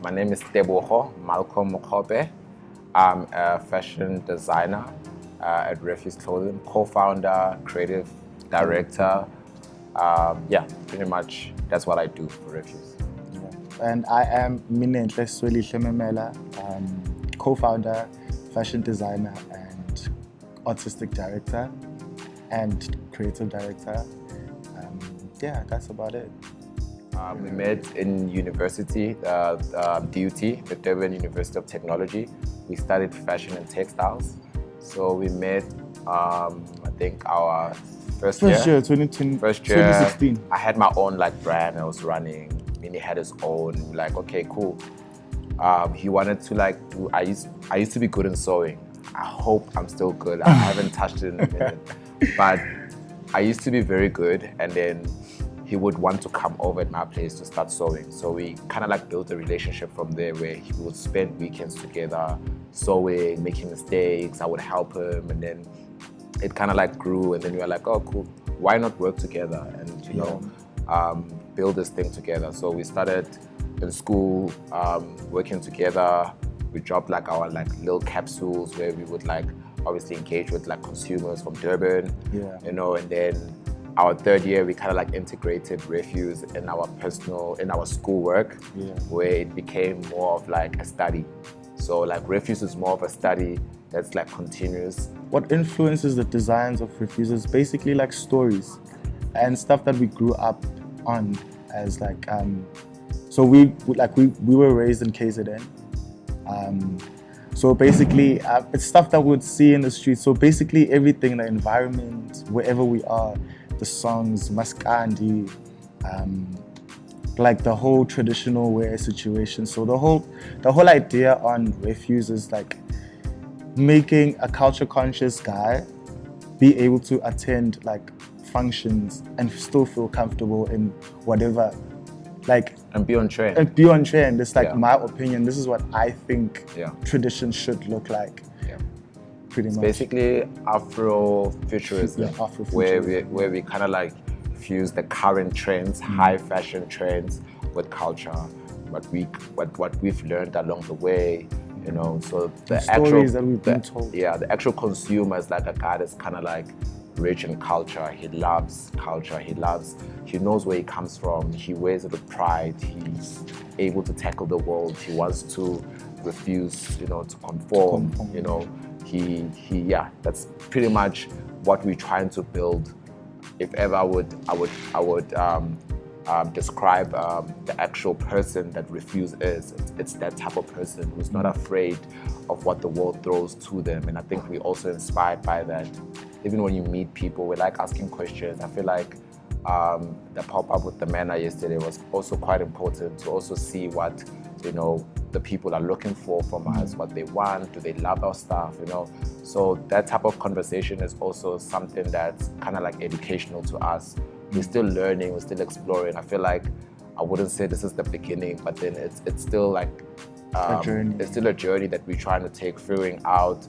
My name is Tebogo, Malcom Mokgope. I'm a fashion designer at Refuse Clothing, co-founder, creative director. Yeah, pretty much that's what I do for Refuse. And I am Minnenhle Memela, co-founder, fashion designer, and artistic director and creative director. Yeah, that's about it. We met in university, DUT, the Durban University of Technology. We studied fashion and textiles. So we met, I think, our first year, 2016. I had my own brand I was running. Minnie had his own. Like, okay, cool. He wanted to do. I used to be good in sewing. I hope I'm still good. I haven't touched it in a minute, but I used to be very good. And then he would want to come over at my place to start sewing. So we kind of built a relationship from there where he would spend weekends together sewing, making mistakes. I would help him, and then it kind of grew. And then we were like, oh, cool. Why not work together and build this thing together? So we started in school working together. We dropped our little capsules where we would obviously engage with consumers from Durban. And then our third year, we kind of integrated Refuse in our schoolwork, where it became more of a study. So Refuse is more of a study that's continuous. What influences the designs of Refuse is basically stories and stuff that we grew up on as so we were raised in KZN. So basically, it's stuff that we would see in the streets. So basically everything, the environment, wherever we are, the songs, maskandi, the whole traditional wear situation. So the whole idea on Refuse is making a culture conscious guy be able to attend functions and still feel comfortable in whatever, and be on trend. It's my opinion. This is what I think tradition should look like. Pretty much. Basically Afro-futurism, where we kind of fuse the current trends, high fashion trends with culture, what we've learned along the way, So the stories that we've been told. Yeah, the actual consumer is a guy that's kind of rich in culture. He loves culture. He knows where he comes from. He wears it with pride. He's able to tackle the world. He wants to refuse, to conform. That's pretty much what we're trying to build. If ever I would describe the actual person that Refuse is. It's that type of person who's not afraid of what the world throws to them. And I think we're also inspired by that. Even when you meet people, we asking questions. I feel the pop-up with the Memela yesterday was also quite important to also see what the people are looking for from us, what they want, do they love our stuff, So that type of conversation is also something that's kind of educational to us. We're still learning, we're still exploring. I feel I wouldn't say this is the beginning, but then it's still a journey. It's still a journey that we're trying to take, figuring out,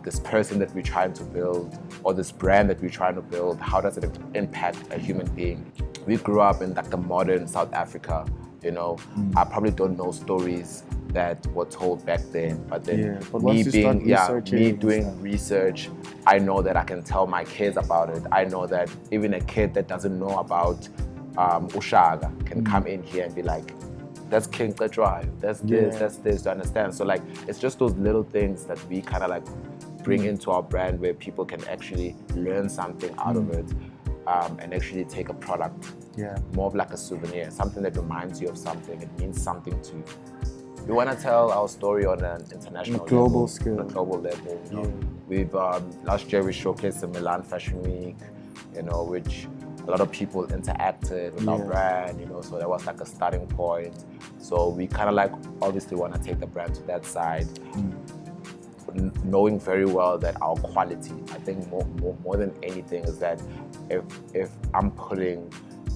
this person that we're trying to build, or this brand that we're trying to build, how does it impact a human being? We grew up in the modern South Africa, I probably don't know stories that were told back then, but then me doing research, I know that I can tell my kids about it. I know that even a kid that doesn't know about Ushaga can come in here and be that's King Drive, that's this, you understand? So it's just those little things that we kind of bring into our brand where people can actually learn something out of it, and actually take a product, more of a souvenir, something that reminds you of something, it means something to you. We want to tell our story on an international global level, on a global level. We've last year we showcased the Milan Fashion Week, which a lot of people interacted with our brand, so that was a starting point. So we kind of obviously want to take the brand to that side, knowing very well that our quality, I think more than anything, is that if I'm putting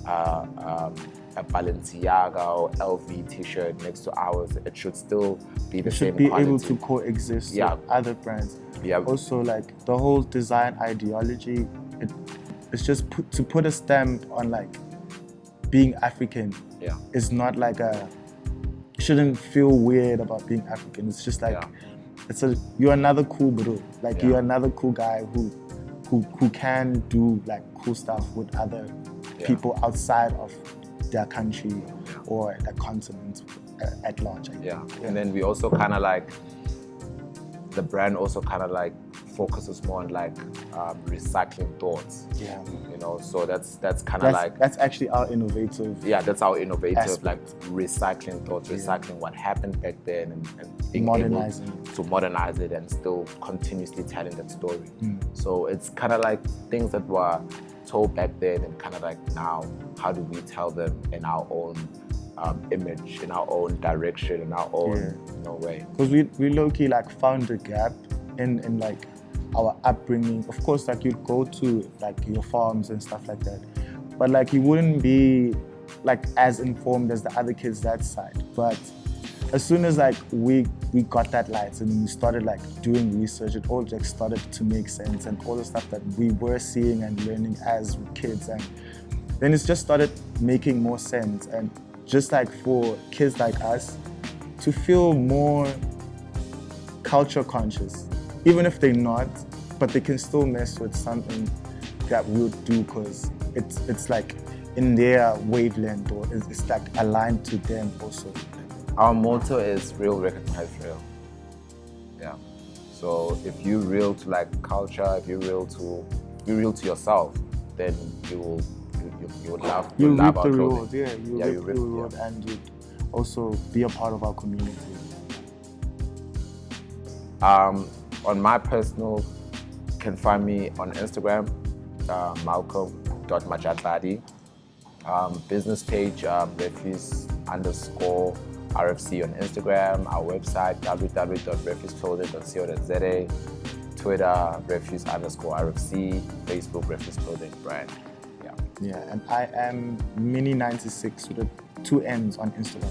a Balenciaga or LV t-shirt next to ours, it should still be the same quality. It should be able to coexist with other brands. Also, the whole design ideology, it's just to put a stamp on being African. It's not shouldn't feel weird about being African. It's just like you're another cool bro. Like you're another cool guy who can do like cool stuff with other people outside of their country or the continent at large. I think. And then we also kind of like, the brand also kind of like focuses more on like recycling thoughts. Yeah. You know, so that's kind of like, that's actually our innovative. Yeah, that's our innovative aspect. Like recycling thoughts, recycling what happened back then, and being Modernizing able to modernize it and still continuously telling that story. So it's kind of like things that were told back then, and kind of like now, how do we tell them in our own image, in our own direction, in our own way? Because we low-key like found a gap in like our upbringing. Of course, like you'd go to like your farms and stuff like that, but like you wouldn't be like as informed as the other kids that side. But as soon as like we got that light and we started like doing research, it all just started to make sense, and all the stuff that we were seeing and learning as kids, and then it's just started making more sense. And just like for kids like us to feel more culture conscious, even if they're not, but they can still mess with something that we'll do because it's like in their wavelength, or it's like aligned to them also. Our motto is real, recognize real. Yeah. So if you're real to like culture, if you're real to yourself, then you would love our clothing. You reap the reward, and you also be a part of our community. On my personal, you can find me on Instagram, malcom.majatladi. Business page, Refuse _RFC on Instagram. Our website, www.refuseclothing.co.za. Twitter, Refuse _RFC. Facebook, Refuse Clothing Brand. Yeah, and I am Mini96 with 2 N's on Instagram.